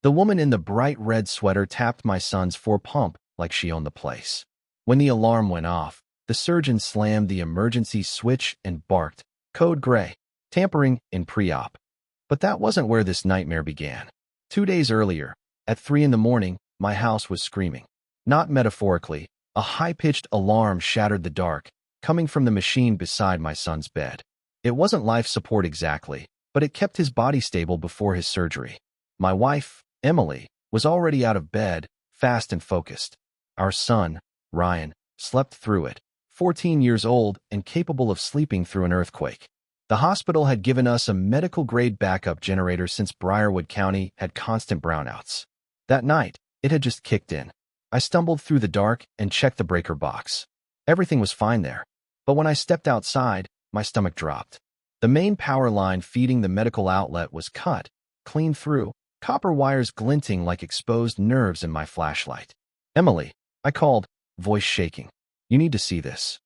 The woman in the bright red sweater tapped my son's pump like she owned the place. When the alarm went off, the surgeon slammed the emergency switch and barked, "Code Gray, tampering in pre-op." But that wasn't where this nightmare began. 2 days earlier, at 3 in the morning, my house was screaming. Not metaphorically, a high-pitched alarm shattered the dark, coming from the machine beside my son's bed. It wasn't life support exactly, but it kept his body stable before his surgery. My wife, Emily, was already out of bed, fast and focused. Our son, Ryan, slept through it, 14 years old and capable of sleeping through an earthquake. The hospital had given us a medical-grade backup generator since Briarwood County had constant brownouts. That night, it had just kicked in. I stumbled through the dark and checked the breaker box. Everything was fine there. But when I stepped outside, my stomach dropped. The main power line feeding the medical outlet was cut, clean through, copper wires glinting like exposed nerves in my flashlight. "Emily," I called, voice shaking. "You need to see this."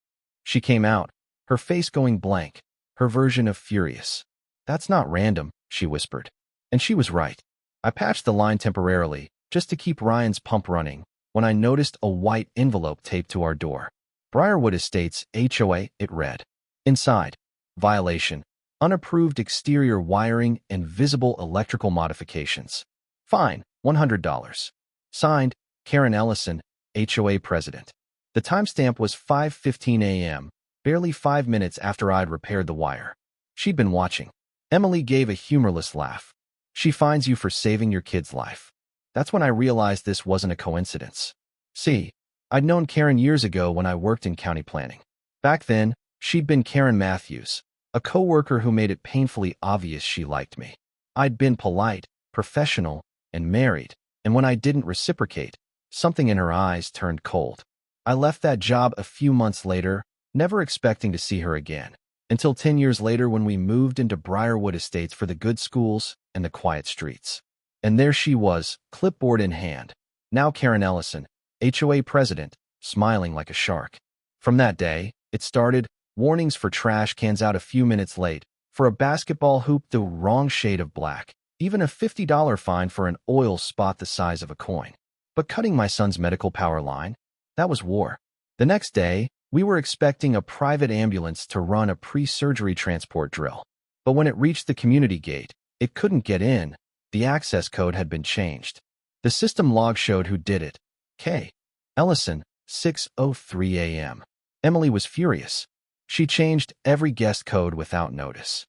She came out, her face going blank, her version of furious. "That's not random," she whispered. And she was right. I patched the line temporarily, just to keep Ryan's pump running, when I noticed a white envelope taped to our door. Briarwood Estates, HOA, it read. Inside, violation, unapproved exterior wiring and visible electrical modifications. Fine, $100. Signed, Karen Ellison, HOA president. The timestamp was 5:15 a.m., barely 5 minutes after I'd repaired the wire. She'd been watching. Emily gave a humorless laugh. "She fines you for saving your kid's life." That's when I realized this wasn't a coincidence. See, I'd known Karen years ago when I worked in county planning. Back then, she'd been Karen Matthews, a coworker who made it painfully obvious she liked me. I'd been polite, professional, and married, and when I didn't reciprocate, something in her eyes turned cold. I left that job a few months later, never expecting to see her again, until 10 years later when we moved into Briarwood Estates for the good schools and the quiet streets. And there she was, clipboard in hand, now Karen Ellison, HOA president, smiling like a shark. From that day, it started, warnings for trash cans out a few minutes late, for a basketball hoop the wrong shade of black, even a $50 fine for an oil spot the size of a coin. But cutting my son's medical power line, that was war. The next day, we were expecting a private ambulance to run a pre-surgery transport drill. But when it reached the community gate, it couldn't get in. The access code had been changed. The system log showed who did it. K. Ellison, 6:03 a.m. Emily was furious. She changed every guest code without notice.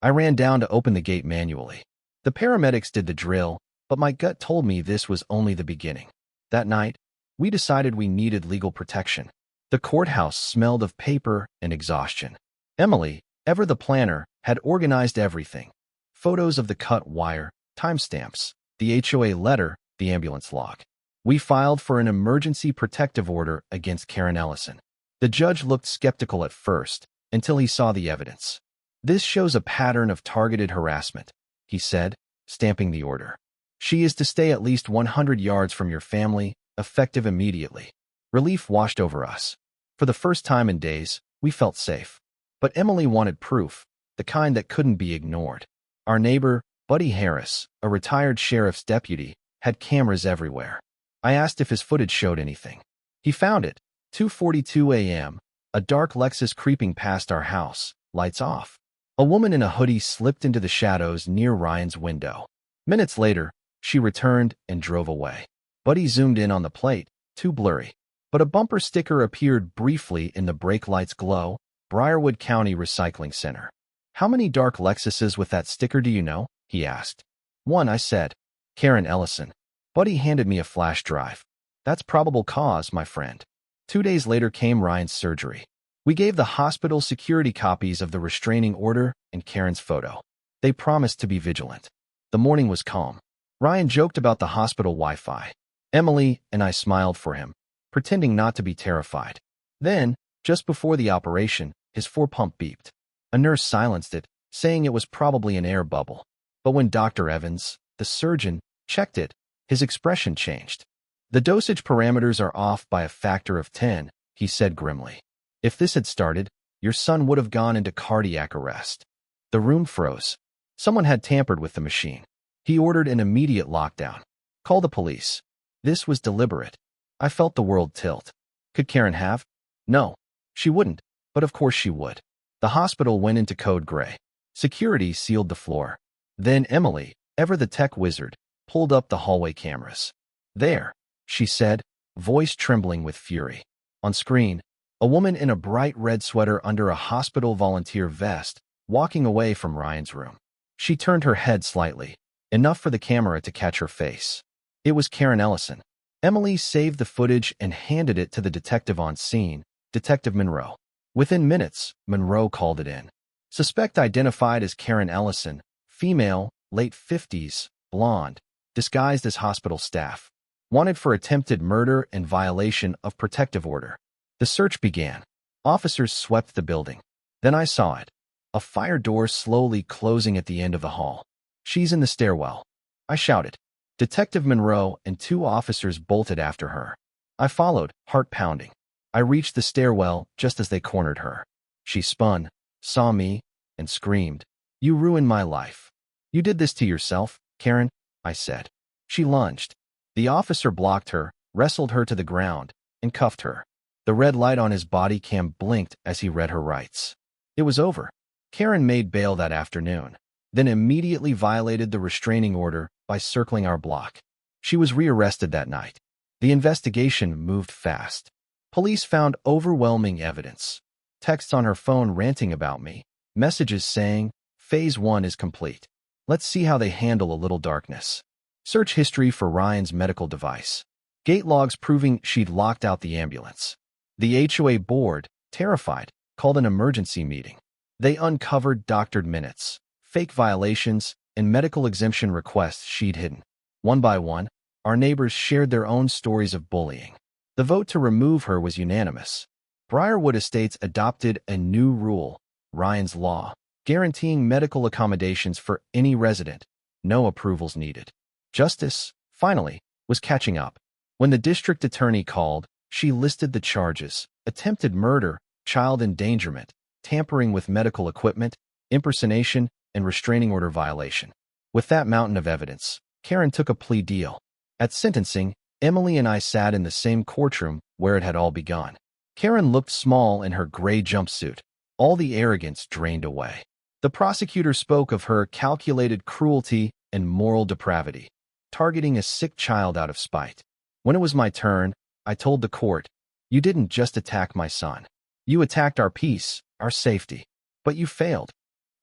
I ran down to open the gate manually. The paramedics did the drill, but my gut told me this was only the beginning. That night, we decided we needed legal protection. The courthouse smelled of paper and exhaustion. Emily, ever the planner, had organized everything. Photos of the cut wire, timestamps, the HOA letter, the ambulance log. We filed for an emergency protective order against Karen Ellison. The judge looked skeptical at first, until he saw the evidence. "This shows a pattern of targeted harassment," he said, stamping the order. "She is to stay at least 100 yards from your family, effective immediately." Relief washed over us. For the first time in days, we felt safe. But Emily wanted proof, the kind that couldn't be ignored. Our neighbor, Buddy Harris, a retired sheriff's deputy, had cameras everywhere. I asked if his footage showed anything. He found it, 2:42 a.m., a dark Lexus creeping past our house, lights off. A woman in a hoodie slipped into the shadows near Ryan's window. Minutes later, she returned and drove away. Buddy zoomed in on the plate, too blurry. But a bumper sticker appeared briefly in the brake light's glow, Briarwood County Recycling Center. "How many dark Lexuses with that sticker do you know?" he asked. "One," I said. "Karen Ellison." Buddy handed me a flash drive. "That's probable cause, my friend." 2 days later came Ryan's surgery. We gave the hospital security copies of the restraining order and Karen's photo. They promised to be vigilant. The morning was calm. Ryan joked about the hospital Wi-Fi. Emily and I smiled for him, pretending not to be terrified. Then, just before the operation, his pump beeped. A nurse silenced it, saying it was probably an air bubble. But when Dr. Evans, the surgeon, checked it, his expression changed. "The dosage parameters are off by a factor of 10, he said grimly. "If this had started, your son would have gone into cardiac arrest." The room froze. Someone had tampered with the machine. He ordered an immediate lockdown. Call the police. This was deliberate. I felt the world tilt. Could Karen have? No, she wouldn't, but of course she would. The hospital went into code gray. Security sealed the floor. Then Emily, ever the tech wizard, pulled up the hallway cameras. There, she said, voice trembling with fury. On screen, a woman in a bright red sweater under a hospital volunteer vest, walking away from Ryan's room. She turned her head slightly, enough for the camera to catch her face. It was Karen Ellison. Emily saved the footage and handed it to the detective on scene, Detective Monroe. Within minutes, Monroe called it in. Suspect identified as Karen Ellison, female, late 50s, blonde, disguised as hospital staff. Wanted for attempted murder and violation of protective order. The search began. Officers swept the building. Then I saw it. A fire door slowly closing at the end of the hall. She's in the stairwell. I shouted. Detective Monroe and 2 officers bolted after her. I followed, heart pounding. I reached the stairwell just as they cornered her. She spun, saw me, and screamed, "You ruined my life. You did this to yourself, Karen," I said. She lunged. The officer blocked her, wrestled her to the ground, and cuffed her. The red light on his body cam blinked as he read her rights. It was over. Karen made bail that afternoon, then immediately violated the restraining order by circling our block. She was rearrested that night. The investigation moved fast. Police found overwhelming evidence. Texts on her phone ranting about me, messages saying, "Phase 1 is complete. Let's see how they handle a little darkness." Search history for Ryan's medical device. Gate logs proving she'd locked out the ambulance. The HOA board, terrified, called an emergency meeting. They uncovered doctored minutes, fake violations, and medical exemption requests she'd hidden. One by one, our neighbors shared their own stories of bullying. The vote to remove her was unanimous. Briarwood Estates adopted a new rule, Ryan's Law, guaranteeing medical accommodations for any resident, no approvals needed. Justice, finally, was catching up. When the district attorney called, she listed the charges: attempted murder, child endangerment, tampering with medical equipment, impersonation, and restraining order violation. With that mountain of evidence, Karen took a plea deal. At sentencing, Emily and I sat in the same courtroom where it had all begun. Karen looked small in her gray jumpsuit, all the arrogance drained away. The prosecutor spoke of her calculated cruelty and moral depravity, targeting a sick child out of spite. When it was my turn, I told the court, "You didn't just attack my son. You attacked our peace, our safety. But you failed."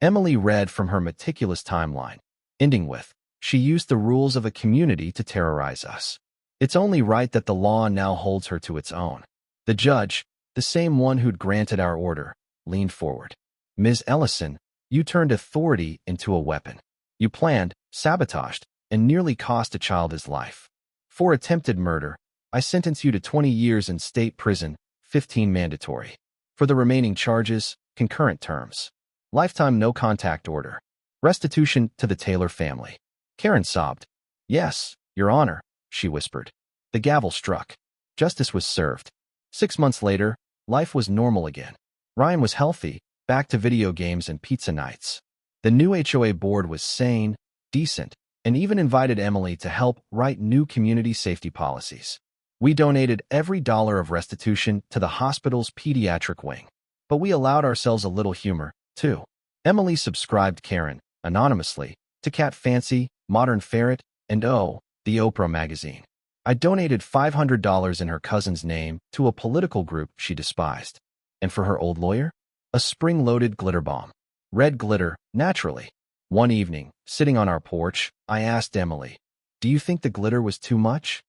Emily read from her meticulous timeline, ending with, "She used the rules of a community to terrorize us. It's only right that the law now holds her to its own." The judge, the same one who'd granted our order, leaned forward. "Ms. Ellison, you turned authority into a weapon. You planned, sabotaged, and nearly cost a child his life. For attempted murder, I sentence you to 20 years in state prison, 15 mandatory. For the remaining charges, concurrent terms. Lifetime no-contact order. Restitution to the Taylor family." Karen sobbed. "Yes, Your Honor," she whispered. The gavel struck. Justice was served. 6 months later, life was normal again. Ryan was healthy, back to video games and pizza nights. The new HOA board was sane, decent, and even invited Emily to help write new community safety policies. We donated every dollar of restitution to the hospital's pediatric wing. But we allowed ourselves a little humor, too. Emily subscribed Karen, anonymously, to Cat Fancy, Modern Ferret, and Oh, the Oprah magazine. I donated $500 in her cousin's name to a political group she despised. And for her old lawyer? A spring-loaded glitter bomb. Red glitter, naturally. One evening, sitting on our porch, I asked Emily, "Do you think the glitter was too much?"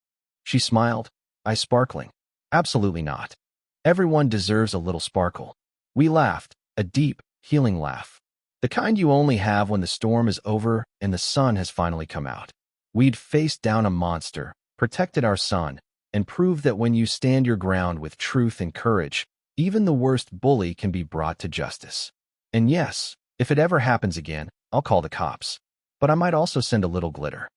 She smiled. I sparkling. "Absolutely not. Everyone deserves a little sparkle." We laughed, a deep, healing laugh. The kind you only have when the storm is over and the sun has finally come out. We'd faced down a monster, protected our son, and proved that when you stand your ground with truth and courage, even the worst bully can be brought to justice. And yes, if it ever happens again, I'll call the cops. But I might also send a little glitter.